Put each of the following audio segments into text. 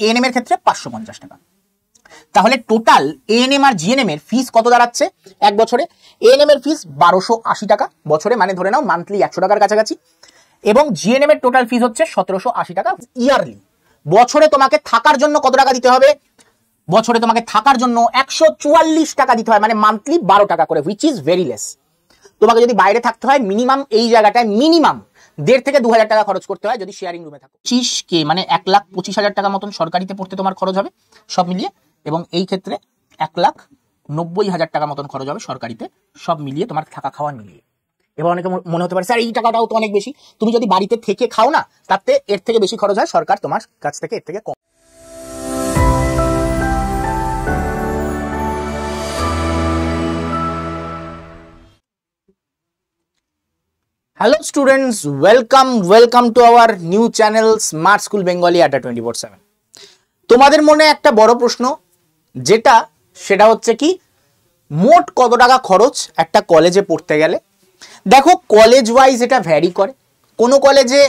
ANM এর ক্ষেত্রে 550 টাকা। তাহলে টোটাল এএনএম আর জিএনএম এর ফিস কত দাঁড়াচ্ছে এক বছরে? এএনএম এর ফিস 1280 টাকা বছরে, মানে ধরে নাও মান্থলি 100 টাকার কাছাকাছি, এবং জিএনএম এর টোটাল ফিস হচ্ছে 1780 টাকা ইয়ারলি। বছরে তোমাকে থাকার জন্য কত টাকা দিতে হবে? বছরে তোমাকে থাকার জন্য 144 টাকা দিতে হয়, মানে মান্থলি 12 টাকা করে, হুইচ ইজ ভেরি লেস। তোমাকে যদি বাইরে থাকতে হয় মিনিমাম এই জায়গাটায় মিনিমাম 1.5 থেকে 2000 টাকা খরচ করতে হয় যদি শেয়ারিং রুমে থাকো। 25K মানে 1,25,000 টাকা মতন সরকারিতে পড়তে তোমার খরচ হবে সব মিলিয়ে, এবং এই ক্ষেত্রে 1,90,000 টাকা মতন খরচ হবে সরকারিতে সব মিলিয়ে, তোমার থাকা খাওয়া মিলিয়ে। এবার অনেকে মনে হতে পারে স্যার এই টাকাটাও তো অনেক বেশি। তুমি যদি বাড়িতে থেকে খাও না, তাতে এর থেকে বেশি খরচ হয়, সরকার তোমার কাছ থেকে এর থেকে কম। Hello students, welcome to our new channel smart school Bengali Adda 24/7। তোমাদের মনে একটা বড় প্রশ্ন, সেটা হচ্ছে কি, মোট কত টাকা খরচ একটা কলেজে পড়তে গেলে? দেখো, কলেজ ওয়াইজ এটা ভ্যারি করে, কোনো কলেজে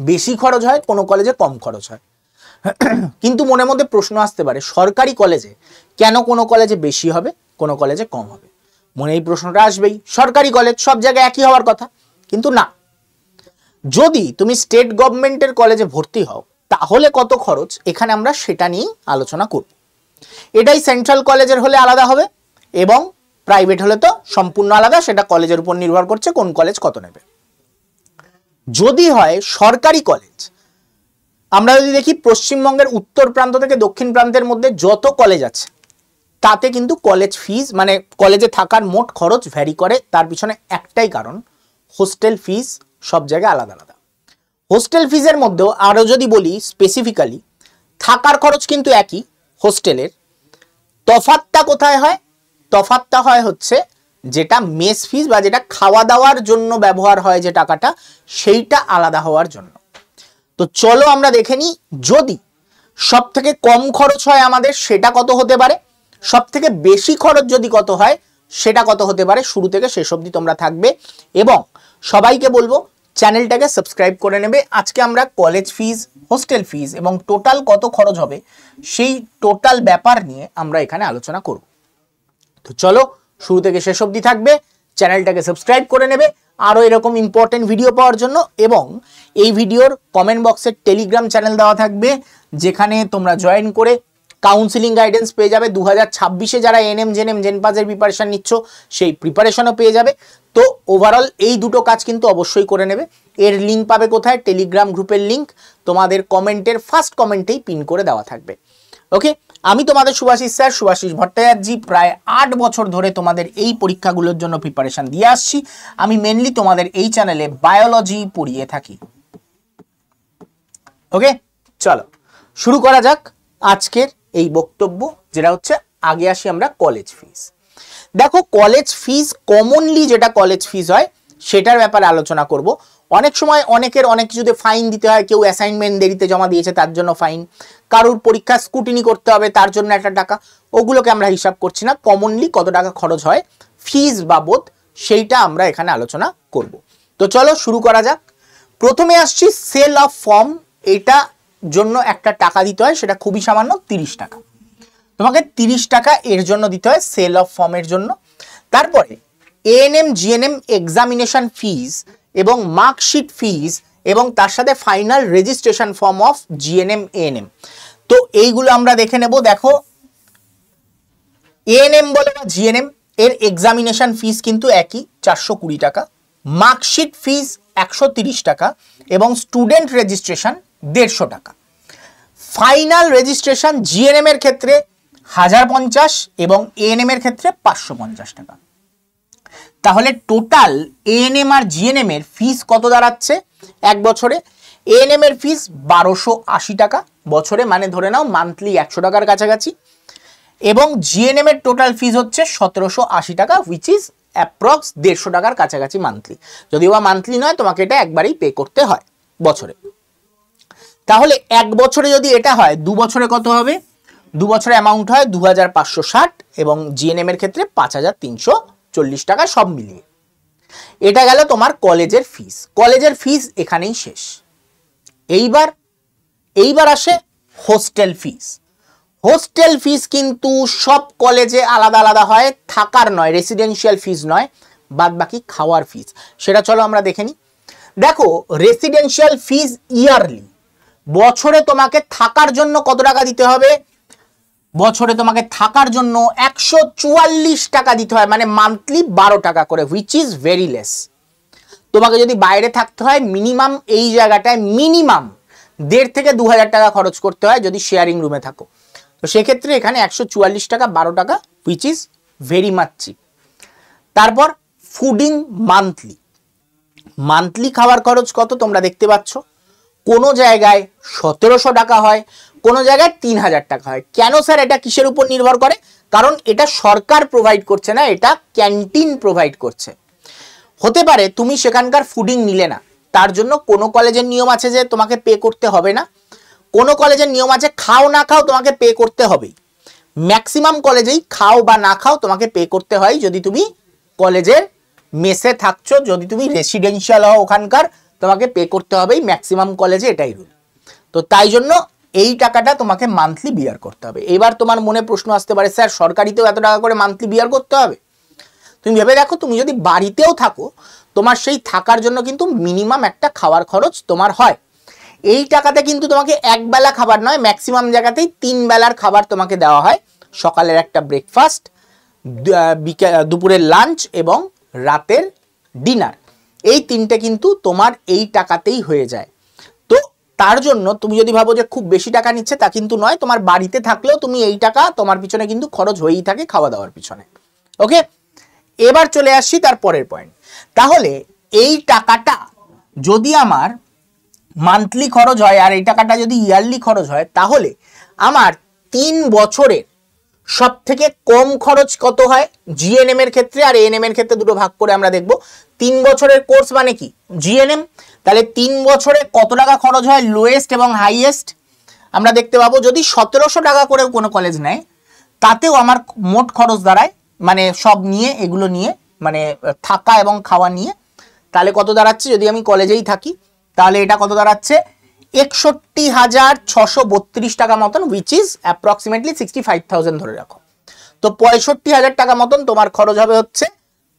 বেশি খরচ হয়, কোনো কলেজে কম খরচ হয়। কিন্তু মনের মধ্যে প্রশ্ন আসতে পারে, সরকারি কলেজে কেন কোনো কলেজে বেশি হবে, কোনো কলেজে কম হবে? মনে এই প্রশ্নটা আসবেই, সরকারি কলেজ সব জায়গায় একই হওয়ার কথা, কিন্তু না। যদি তুমি স্টেট গভর্নমেন্টের কলেজে ভর্তি হও তাহলে কত খরচ, এখানে আমরা সেটা নিয়ে আলোচনা করব। এটাই সেন্ট্রাল কলেজের হলে আলাদা হবে এবং প্রাইভেট হলে তো সম্পূর্ণ আলাদা, সেটা কলেজের উপর নির্ভর করছে কোন কলেজ কত নেবে। যদি হয় সরকারি কলেজ, আমরা যদি দেখি পশ্চিমবঙ্গের উত্তর প্রান্ত থেকে দক্ষিণ প্রান্তের মধ্যে যত কলেজ আছে তাতে কিন্তু কলেজ ফিজ মানে কলেজে থাকার মোট খরচ ভ্যারি করে। তার পিছনে একটাই কারণ, হোস্টেল ফিজ সব জায়গায় আলাদা আলাদা। হোস্টেল ফিজের মধ্যেও আরও যদি বলি স্পেসিফিক্যালি, থাকার খরচ কিন্তু একই হোস্টেলের, তফাৎটা কোথায় হয়? তফাৎটা হয় হচ্ছে যেটা মেস ফিজ বা যেটা খাওয়া দাওয়ার জন্য ব্যবহার হয় যে টাকাটা, সেইটা আলাদা হওয়ার জন্য। তো চলো আমরা দেখে নিই, যদি সব থেকে কম খরচ হয় আমাদের সেটা কত হতে পারে, সব থেকে বেশি খরচ যদি কত হয় সেটা কত হতে পারে। শুরু থেকে শেষ অবধি তোমরা থাকবে এবং সবাইকে বলবো চ্যানেলটাকে সাবস্ক্রাইব করে নেবে। আজকে আমরা কলেজ ফিজ, হোস্টেল ফিজ এবং টোটাল কত খরচ হবে সেই টোটাল ব্যাপার নিয়ে আমরা এখানে আলোচনা করব। তো চলো শুরু থেকে শেষ অবধি থাকবে, চ্যানেলটাকে সাবস্ক্রাইব করে নেবে আরও এরকম ইম্পর্টেন্ট ভিডিও পাওয়ার জন্য। এবং এই ভিডিওর কমেন্ট বক্সে টেলিগ্রাম চ্যানেল দেওয়া থাকবে, যেখানে তোমরা জয়েন করে কাউন্সিলিং গাইডেন্স পেয়ে যাবে। 2026-এ যারা এনএম জেনএম জেনপাসের প্রিপারেশন নিচ্ছ সেই প্রিপারেশনও পেয়ে যাবে। তো ওভারঅল এই দুটো কাজ কিন্তু অবশ্যই করে নেবে। এর লিঙ্ক পাবে কোথায়? টেলিগ্রাম গ্রুপের লিঙ্ক তোমাদের কমেন্টের ফার্স্ট কমেন্টেই পিন করে দেওয়া থাকবে। ওকে, আমি তোমাদের শুভাশিস স্যার, শুভাশিস ভট্টাচার্য। প্রায় 8 বছর ধরে তোমাদের এই পরীক্ষাগুলোর জন্য প্রিপারেশন দিয়ে আসছি। আমি মেনলি তোমাদের এই চ্যানেলে বায়োলজি পড়িয়ে থাকি। ওকে, চলো শুরু করা যাক আজকের এই বক্তব্য, যেটা হচ্ছে আগে আসি আমরা কলেজ ফিস। দেখো, কলেজ ফিস কমনলি যেটা কলেজ ফিস হয় সেটার ব্যাপারে আলোচনা করব। অনেক সময় অনেকের অনেক কিছুতে ফাইন দিতে হয়, কেউ অ্যাসাইনমেন্ট দেরিতে জমা দিয়েছে তার জন্য ফাইন, কারোর পরীক্ষা স্কুটিনি করতে হবে তার জন্য একটা টাকা, ওগুলোকে আমরা হিসাব করছি না। কমনলি কত টাকা খরচ হয় ফিস বাবদ সেইটা আমরা এখানে আলোচনা করব। তো চলো শুরু করা যাক। প্রথমে আসছি সেল অফ ফর্ম। এটা জন্য একটা টাকা দিতে হয়, সেটা খুবই সামান্য 30 টাকা। তোমাকে 30 টাকা এর জন্য দিতে হয় সেল অফ ফর্মের জন্য। তারপরে এএনএম জিএনএম এক্সামিনেশন ফিজ এবং মার্কশিট ফিজ এবং তার সাথে final registration form of GNM ANM. তো এইগুলো আমরা দেখে নেব। দেখো, এএনএম বলে বা জিএনএম এর এক্সামিনেশন ফিজ কিন্তু একই, 420 টাকা, মার্কশিট ফিজ 130 টাকা এবং স্টুডেন্ট রেজিস্ট্রেশন 150 টাকা। ফাইনাল রেজিস্ট্রেশন জিএনএম এর ক্ষেত্রে 1050 এবং এএনএম এর ক্ষেত্রে 550 টাকা। তাহলে টোটাল এএনএম আর জিএনএম এর ফিস কত দাঁড়াচ্ছে এক বছরে? এএনএম এর ফিস 1280 টাকা বছরে, মানে ধরে নাও মান্থলি 100 টাকার কাছাকাছি, এবং জিএনএম এর টোটাল ফিস হচ্ছে 1780 টাকা, হুইচ ইজ অ্যাপ্রক্স 150 টাকার কাছাকাছি মান্থলি। যদিও বা মান্থলি নয়, তোমাকে এটা একবারেই পে করতে হয় বছরে। তাহলে এক বছরে যদি এটা হয়, 2 বছরে কত হবে? 2 বছরে অ্যামাউন্ট হয় 2560 এবং জিএনএম এর ক্ষেত্রে 5340 টাকা সব মিলিয়ে। এটা গেল তোমার কলেজের ফিস। কলেজের ফিস এখানেই শেষ। এইবার আসে হোস্টেল ফিস। হোস্টেল ফিস কিন্তু সব কলেজে আলাদা আলাদা হয়, থাকার নয়, রেসিডেন্সিয়াল ফিস নয়, বাদ বাকি খাওয়ার ফিস। সেটা চলো আমরা দেখে নিই। দেখো রেসিডেন্সিয়াল ফিস ইয়ারলি, বছরে তোমাকে থাকার জন্য কত টাকা দিতে হবে? বছরে তোমাকে থাকার জন্য 144 টাকা দিতে হয়, মানে মান্থলি 12 টাকা করে, হুইচ ইজ ভেরি লেস। তোমাকে যদি বাইরে থাকতে হয় মিনিমাম এই জায়গাটায় মিনিমাম 1,500 থেকে 2,000 টাকা খরচ করতে হয় যদি শেয়ারিং রুমে থাকো। তো সেক্ষেত্রে এখানে 144 টাকা 12 টাকা, which is very much cheap. তারপর ফুডিং মান্থলি, মান্থলি খাবার খরচ কত তোমরা দেখতে পাচ্ছ, কোনো জায়গায় 1700 টাকা হয়, কোনো জায়গায় 3000 টাকা হয়। কেন স্যার? এটা কিসের উপর নির্ভর করে? কারণ এটা সরকার প্রোভাইড করছে না, এটা ক্যান্টিন প্রোভাইড করছে। হতে পারে তুমি সেখানকার ফুডিং নিলে না, তার জন্য কোনো কলেজের নিয়ম আছে যে তোমাকে পে করতে হবে না, কোনো কলেজের নিয়ম আছে খাও না খাও তোমাকে পে করতে হবেই। ম্যাক্সিমাম কলেজেই খাও বা না খাও তোমাকে পে করতে হয় যদি তুমি কলেজের মেসে থাকছো, যদি তুমি রেসিডেন্সিয়াল হও ওখানকার, তোমাকে পে করতে হবেই, ম্যাক্সিমাম কলেজে এটাই রুল। তো তাই জন্য এই টাকাটা তোমাকে মান্থলি বিয়ার করতে হবে। এবার তোমার মনে প্রশ্ন আসতে পারে, স্যার সরকারিতেও এত টাকা করে মান্থলি বিয়ার করতে হবে? তুমি ভেবে দেখো, তুমি যদি বাড়িতেও থাকো তোমার সেই থাকার জন্য কিন্তু মিনিমাম একটা খাওয়ার খরচ তোমার হয়। এই টাকাতে কিন্তু তোমাকে একবেলা খাবার নয়, ম্যাক্সিমাম জায়গাতেই 3 বেলার খাবার তোমাকে দেওয়া হয়। সকালের একটা ব্রেকফাস্ট, দুপুরের লাঞ্চ এবং রাতের ডিনার, এই 3টে কিন্তু তোমার এই টাকাতেই হয়ে যায়। তো তার জন্য তুমি যদি ভাবো যে খুব বেশি টাকা নিচ্ছে, তা কিন্তু নয়। তোমার বাড়িতে থাকলেও তুমি এই টাকা তোমার পিছনে কিন্তু খরচ হয়েই থাকে খাওয়া দাওয়ার পিছনে। ওকে, এবার চলে আসছি তার পরের পয়েন্ট। তাহলে এই টাকাটা যদি আমার মান্থলি খরচ হয় আর এই টাকাটা যদি ইয়ারলি খরচ হয়, তাহলে আমার 3 বছরের সব থেকে কম খরচ কত হয় জিএনএম এর ক্ষেত্রে আর এএনএম এর ক্ষেত্রে দুটো ভাগ করে আমরা দেখব। 3 বছরের কোর্স মানে কি জিএনএম, তাহলে 3 বছরে কত টাকা খরচ হয় লোয়েস্ট এবং হাইয়েস্ট আমরা দেখতে পাবো। যদি 1700 টাকা করে কোনো কলেজ নেয়, তাতেও আমার মোট খরচ দাঁড়ায়, মানে সব নিয়ে, এগুলো নিয়ে, মানে থাকা এবং খাওয়া নিয়ে, তাহলে কত দাঁড়াচ্ছে? যদি আমি কলেজেই থাকি তাহলে এটা কত দাঁড়াচ্ছে? 61,632 টাকা মতন, হুইচ ইজ অ্যাপ্রক্সিমেটলি 65,000 ধরে রাখো। তো 65,000 টাকা মতন তোমার খরচ হবে হচ্ছে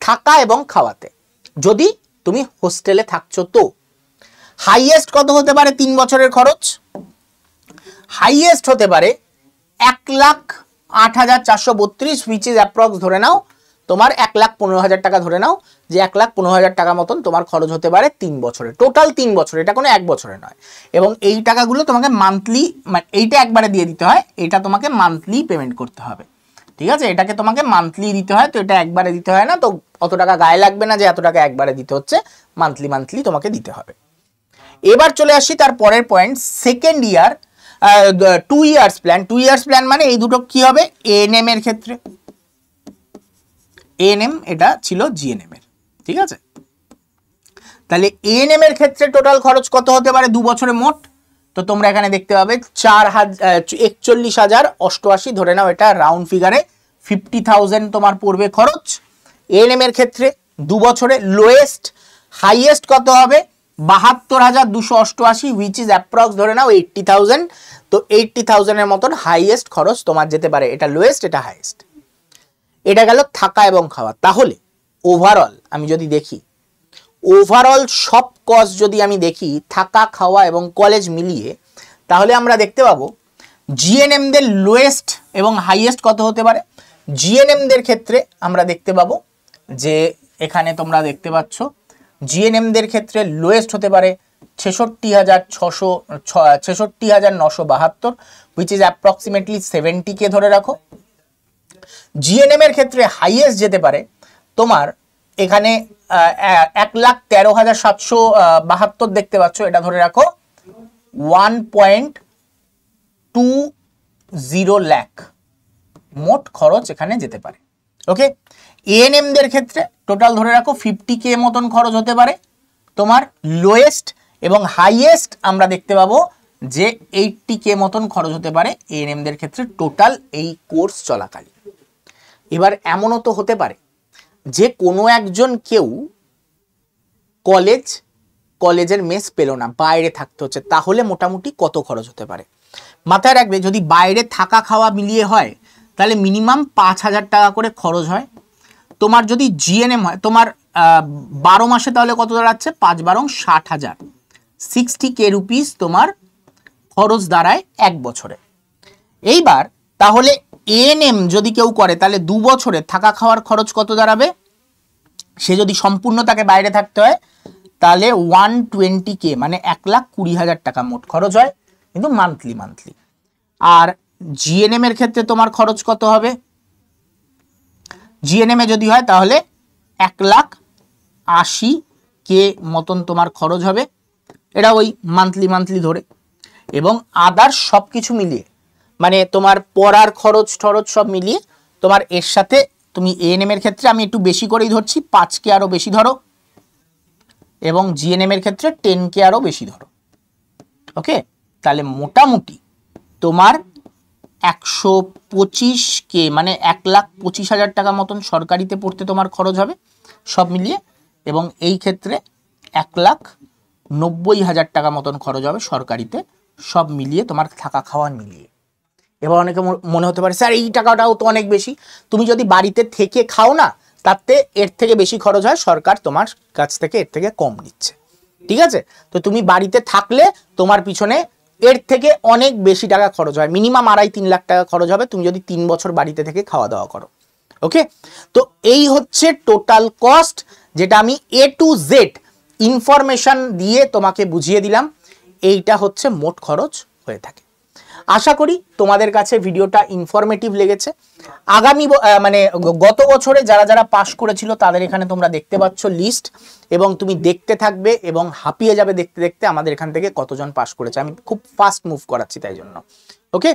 থাকা এবং খাওয়াতে, যদি তুমি হোস্টেলে থাকছো। তো হাইয়েস্ট কত হতে পারে 3 বছরের খরচ? হাইয়েস্ট হতে পারে 1,08,432, হুইচ ইজ অ্যাপ্রক্স ধরে নাও তোমার 1,15,000 টাকা ধরে নাও, যে 1,15,000 টাকা মতন তোমার খরচ হতে পারে 3 বছরে, টোটাল 3 বছরে, এটা কোনো 1 বছরে নয়। এবং এই টাকাগুলো তোমাকে মান্থলি, মানে এইটা একবারে দিয়ে দিতে হয়, এটা তোমাকে মান্থলি পেমেন্ট করতে হবে। ঠিক আছে, এটাকে তোমাকে মান্থলি দিতে হয়, তো এটা একবারে দিতে হয় না, তো অত টাকা গায়ে লাগবে না যে এত টাকা একবারে দিতে হচ্ছে, মান্থলি মান্থলি তোমাকে দিতে হবে। এবার চলে আসি তার পরের point, second year 2 years plan. 2 years plan মানে এই দুটো কি হবে? এএনএম এর ক্ষেত্রে, এএনএম এটা ছিল জিএনএম এর, ঠিক আছে। তাহলে এএনএম এর ক্ষেত্রে টোটাল খরচ কত হতে পারে 2 বছরে মোট? তো তোমরা এখানে দেখতে পাবে 41,088 ধরে নাও, এটা রাউন্ড ফিগারে 50,000 তোমার পড়বে খরচ এএনএম এর ক্ষেত্রে 2 বছরে। লোয়েস্ট, হাইয়েস্ট কত হবে? 72,288, হুইচ ইজ অ্যাপ্রক্স ধরে নাও 80,000। তো 80,000 এর মতন হাইয়েস্ট খরচ তোমার যেতে পারে, এটা লোয়েস্ট, এটা হাইয়েস্ট। এটা গেল থাকা এবং খাওয়া। তাহলে ওভারঅল আমি যদি দেখি, ওভারঅল সব কস্ট যদি আমি দেখি থাকা খাওয়া এবং কলেজ মিলিয়ে, তাহলে আমরা দেখতে পাবো জিএনএমদের লোয়েস্ট এবং হাইয়েস্ট কত হতে পারে। জিএনএমদের ক্ষেত্রে আমরা দেখতে পাবো যে এখানে তোমরা দেখতে পাচ্ছ জিএনএমদের ক্ষেত্রে লোয়েস্ট হতে পারে 66,972, হুইচ ইজ অ্যাপ্রক্সিমেটলি 70K ধরে রাখো। জিএনএম এর ক্ষেত্রে হাইয়েস্ট যেতে পারে তোমার এখানে 1,13,772 দেখতে পাচ্ছ, এটা ধরে রাখো 1.20 লাখ মোট খরচ এখানে যেতে পারে। ওকে, এএনএম দের ক্ষেত্রে টোটাল ধরে রাখো 50K মতন খরচ হতে পারে তোমার লোয়েস্ট, এবং হাইয়েস্ট আমরা দেখতে পাবো যে 80K মতন খরচ হতে পারে এএনএম দের ক্ষেত্রে টোটাল এই কোর্স চলাকালীন। এবার এমনও তো হতে পারে যে কোনো একজন কেউ কলেজের মেস পেল না, বাইরে থাকতে হচ্ছে, তাহলে মোটামুটি কত খরচ হতে পারে? মাথায় রাখবে যদি বাইরে থাকা খাওয়া মিলিয়ে হয় তাহলে মিনিমাম 5,000 টাকা করে খরচ হয়। তোমার যদি জিএনএম হয় তোমার 12 মাসে তাহলে কত দাঁড়াচ্ছে, 5 12 60,000, 60K রুপিস তোমার খরচ দাঁড়ায় 1 বছরে। এইবার তাহলে এএনএম যদি কেউ করে তাহলে 2 বছরে থাকা খাওয়ার খরচ কত দাঁড়াবে, সে যদি সম্পূর্ণ তাকে বাইরে থাকতে হয় তাহলে 120K মানে 1,20,000 টাকা মোট খরচ হয়, কিন্তু মান্থলি। আর জিএনএম এর ক্ষেত্রে তোমার খরচ কত হবে, জিএনএম এ যদি হয় তাহলে 1,80K মতন তোমার খরচ হবে, এটা ওই মান্থলি ধরে। এবং আদার সব কিছু মিলিয়ে মানে তোমার পড়ার খরচ সব মিলিয়ে তোমার এর সাথে তুমি এএনএম এর ক্ষেত্রে আমি একটু বেশি করেই ধরছি, 5K আরো বেশি ধরো, এবং জিএনএম এর ক্ষেত্রে 10K আরো বেশি ধরো। ওকে, তাহলে মোটামুটি তোমার 125K মানে 1,25,000 টাকা মতন সরকারিতে পড়তে তোমার খরচ হবে সব মিলিয়ে, এবং এই ক্ষেত্রে 1,90,000 টাকা মতন খরচ হবে সরকারিতে সব মিলিয়ে তোমার থাকা খাওয়া মিলিয়ে। এবার অনেকে মনে হতে পারে স্যার এই টাকাটাও তো অনেক বেশি, তুমি যদি বাড়িতে থেকে খাও না তাতে এর থেকে বেশি খরচ হয়, সরকার তোমার কাছ থেকে এর থেকে কম নিচ্ছে। ঠিক আছে, তো তুমি বাড়িতে থাকলে তোমার পিছনে এর থেকে অনেক বেশি টাকা খরচ হয়, মিনিমাম 2.5-3 লাখ টাকা খরচ হবে তুমি যদি 3 বছর বাড়িতে থেকে খাওয়া দাওয়া করো। ওকে, তো এই হচ্ছে টোটাল কস্ট, যেটা আমি A to Z ইনফরমেশন দিয়ে তোমাকে বুঝিয়ে দিলাম। এইটা হচ্ছে মোট খরচ হয়ে থাকে। আশা করি তোমাদের কাছে ভিডিওটা ইনফরমেটিভ লেগেছে। আগামী মানে গত বছরে যারা যারা পাস করেছিল তাদের এখানে তোমরা দেখতে পাচ্ছ লিস্ট, এবং তুমি দেখতে থাকবে এবং হাঁপিয়ে যাবে দেখতে দেখতে আমাদের এখান থেকে কতজন পাস করেছে। আমি খুব ফাস্ট মুভ করাচ্ছি তাই জন্য। ওকে,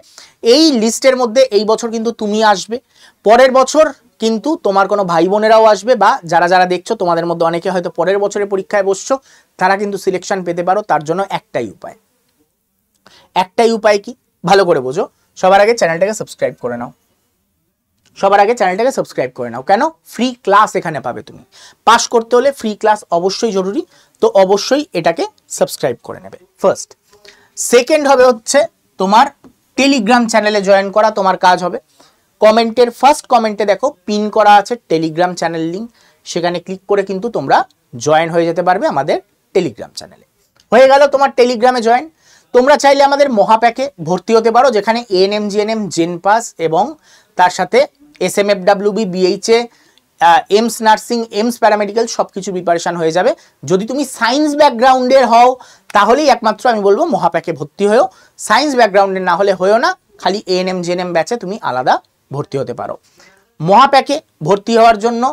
এই লিস্টের মধ্যে এই বছর কিন্তু তুমি আসবে, পরের বছর কিন্তু তোমার কোনো ভাই বোনেরাও আসবে, বা যারা যারা দেখছো তোমাদের মধ্যে অনেকে হয়তো পরের বছরের পরীক্ষায় বসছো, তারা কিন্তু সিলেকশন পেতে পারো। তার জন্য একটাই উপায় কি ভালো করে বোঝো। সবার আগে চ্যানেলটাকে সাবস্ক্রাইব করে নাও। কেন? ফ্রি ক্লাস এখানে পাবে তুমি। পাস করতে হলে ফ্রি ক্লাস অবশ্যই জরুরি, তো অবশ্যই এটাকে সাবস্ক্রাইব করে নেবে ফার্স্ট। সেকেন্ড হবে হচ্ছে তোমার টেলিগ্রাম চ্যানেলে জয়েন করা। তোমার কাজ হবে কমেন্টের ফার্স্ট কমেন্টে দেখো পিন করা আছে টেলিগ্রাম চ্যানেল লিঙ্ক, সেখানে ক্লিক করে কিন্তু তোমরা জয়েন হয়ে যেতে পারবে আমাদের টেলিগ্রাম চ্যানেলে। হয়ে গেল তোমার টেলিগ্রামে জয়েন। তোমরা চাইলে আমাদের মহাপ্যাকে ভর্তি হতে পারো, যেখানে এএনএম জিএনএম জেনপাস এবং তার সাথে SMFWB BHA AIIMS nursing AIIMS paramedical সব কিছু প্রিপারেশন হয়ে যাবে। যদি তুমি সায়েন্স ব্যাকগ্রাউন্ডের হও তাহলেই একমাত্র আমি বলবো মহাপ্যাকে ভর্তি হয়েও, সায়েন্স ব্যাকগ্রাউন্ডের না হলে হয়েও না, খালি এএনএম জিএনএম ব্যাচে তুমি আলাদা ভর্তি হতে পারো। মহাপ্যাকে ভর্তি হওয়ার জন্য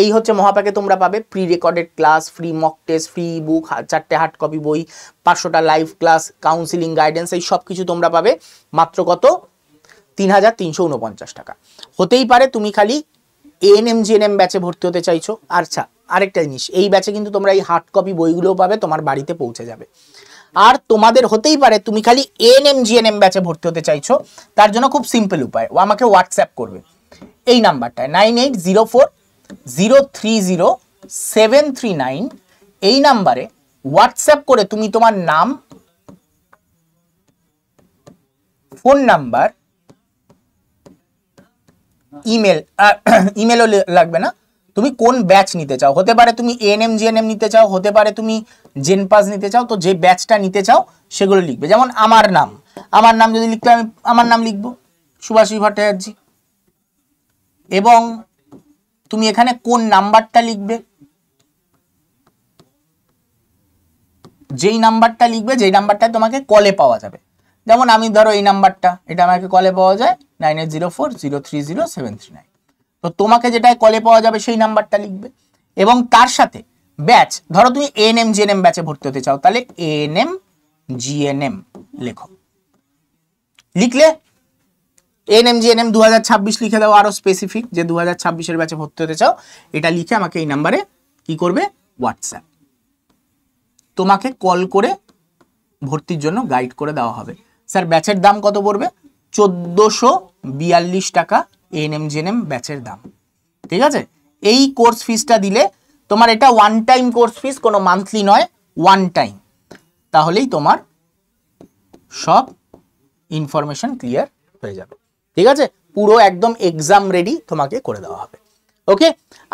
এই হচ্ছে মহাপ্যাকে তোমরা পাবে pre recorded class, free mock test, free book, 4টে হার্ড কপি বই, 500টা লাইভ ক্লাস, কাউন্সিলিং গাইডেন্স, এই সব কিছু তোমরা পাবে মাত্র কত 3,349 টাকা। হতেই পারে তুমি খালি এএনএম জিএনএম ব্যাচে ভর্তি হতে চাইছো। আচ্ছা, আরেকটা জিনিস, এই ব্যাচে কিন্তু তোমরা এই হার্ড কপি বইগুলোও পাবে, তোমার বাড়িতে পৌঁছে যাবে। আর তোমাদের হতেই পারে তুমি খালি এএনএম জিএনএম ব্যাচে ভর্তি হতে চাইছো, তার জন্য খুব সিম্পল উপায়, ও আমাকে হোয়াটসঅ্যাপ করবে এই নাম্বারটায় 9804030739, এই নাম্বারে হোয়াটসঅ্যাপ করে তুমি তোমার নাম, ফোন নাম্বার, ইমেলও লাগবে না, তুমি কোন ব্যাচ নিতে চাও, হতে পারে তুমি এএনএম জিএনএম নিতে চাও, হতে পারে তুমি জেনপাস নিতে চাও, তো যে ব্যাচটা নিতে চাও সেগুলো লিখবে। যেমন আমার নাম যদি লিখতে আমি আমার নাম লিখবো সুভাষী ভট্টাচার্য, এবং তুমি এখানে কোন নাম্বারটা লিখবে, যেই নাম্বারটা লিখবে যেই নাম্বারটা তোমাকে কলে পাওয়া যাবে। যেমন আমি ধরো এই নাম্বারটা, এটা আমাকে কলে পাওয়া যায় 9804030739, তো তোমাকে যেটায় কলে পাওয়া যাবে সেই নাম্বারটা লিখবে। এবং তার সাথে ব্যাচ, ধরো তুমি এএনএম জিএনএম ব্যাচে ভর্তি হতে চাও, তাহলে এএনএম জিএনএম লেখো, লিখলে এএনএম জিএনএম 2026 লিখে দাও, আরো স্পেসিফিক যে 2026-এর ব্যাচে ভর্তি হতে চাও, এটা লিখে আমাকে এই নাম্বারে কি করবে হোয়াটসঅ্যাপ, তোমাকে কল করে ভর্তির জন্য গাইড করে দেওয়া হবে। স্যার ব্যাচের দাম কত পড়বে? 1442 টাকা এএনএম জিএনএম ব্যাচের দাম। ঠিক আছে, এই কোর্স ফিসটা দিলে তোমার, এটা ওয়ান টাইম কোর্স ফিস, কোনো মান্থলি নয়, ওয়ান টাইম, তাহলেই তোমার সব ইনফরমেশন ক্লিয়ার হয়ে যাবে। ঠিক আছে, পুরো একদম এক্সাম রেডি তোমাকে করে দেওয়া হবে। ওকে,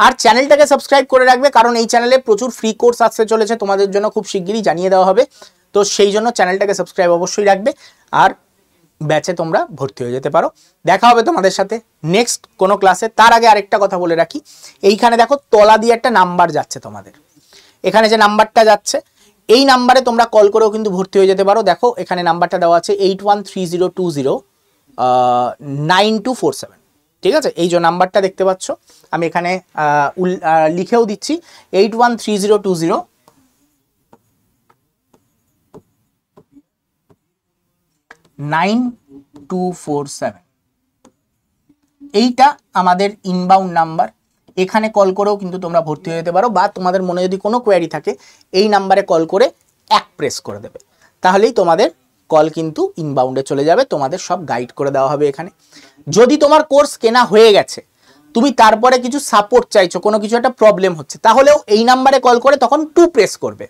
আর চ্যানেলটাকে সাবস্ক্রাইব করে রাখবে, কারণ এই চ্যানেলে প্রচুর ফ্রি কোর্স আসতে চলেছে তোমাদের জন্য, খুব শিগগিরই জানিয়ে দেওয়া হবে। তো সেই জন্য চ্যানেলটাকে সাবস্ক্রাইব অবশ্যই রাখবে, আর ব্যাচে তোমরা ভর্তি হয়ে যেতে পারো। দেখা হবে তোমাদের সাথে নেক্সট কোনো ক্লাসে। তার আগে আরেকটা কথা বলে রাখি, এইখানে দেখো তলা দিয়ে একটা নাম্বার যাচ্ছে তোমাদের, এখানে যে নাম্বারটা যাচ্ছে এই নাম্বারে তোমরা কল করেও কিন্তু ভর্তি হয়ে যেতে পারো। দেখো এখানে নাম্বারটা দেওয়া আছে 8130209247। ঠিক আছে, এই যে নাম্বারটা দেখতে পাচ্ছ আমি এখানে লিখেও দিচ্ছি, 8130209247। এইটা আমাদের ইনবাউন্ড নাম্বার, এখানে কল করেও কিন্তু তোমরা ভর্তি হয়ে যেতে পারো, বা তোমাদের মনে যদি কোনো কোয়ারি থাকে এই নাম্বারে কল করে এক প্রেস করে দেবে, তাহলেই তোমাদের কল কিন্তু ইনবাউন্ডে চলে যাবে, তোমাদের সব গাইড করে দেওয়া হবে এখানে। যদি তোমার কোর্স কেনা হয়ে গেছে, তুমি তারপরে কিছু সাপোর্ট চাইছো, কোনো কিছু একটা প্রবলেম হচ্ছে, তাহলেও এই নাম্বারে কল করে তখন 2 প্রেস করবে।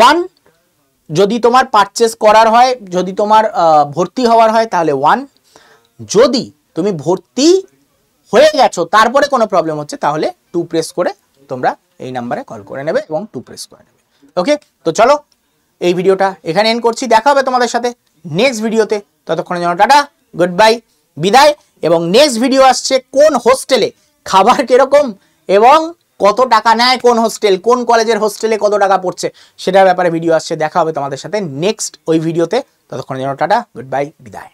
1 যদি তোমার পারচেস করার হয়, যদি তোমার ভর্তি হওয়ার হয় তাহলে 1, যদি তুমি ভর্তি হয়ে গেছো তারপরে কোনো প্রবলেম হচ্ছে তাহলে 2 প্রেস করে তোমরা এই নাম্বারে কল করে নেবে এবং 2 প্রেস করে নেবে। ওকে, তো চলো এই ভিডিওটা এখানে এন্ড করছি, দেখা হবে তোমাদের সাথে নেক্সট ভিডিওতে। ততক্ষণের জন্য টাটা, গুড বাই, বিদায়। এবং নেক্সট ভিডিও আসছে কোন হোস্টেলে খাবার কিরকম এবং কত টাকা নেয় কোন হোস্টেল, কোন কলেজের হোস্টেলে কত টাকা পড়ছে, সেটার ব্যাপারে ভিডিও আসছে। দেখা হবে তোমাদের সাথে নেক্সট ওই ভিডিওতে। ততক্ষণের জন্য টাটা, গুড বাই, বিদায়।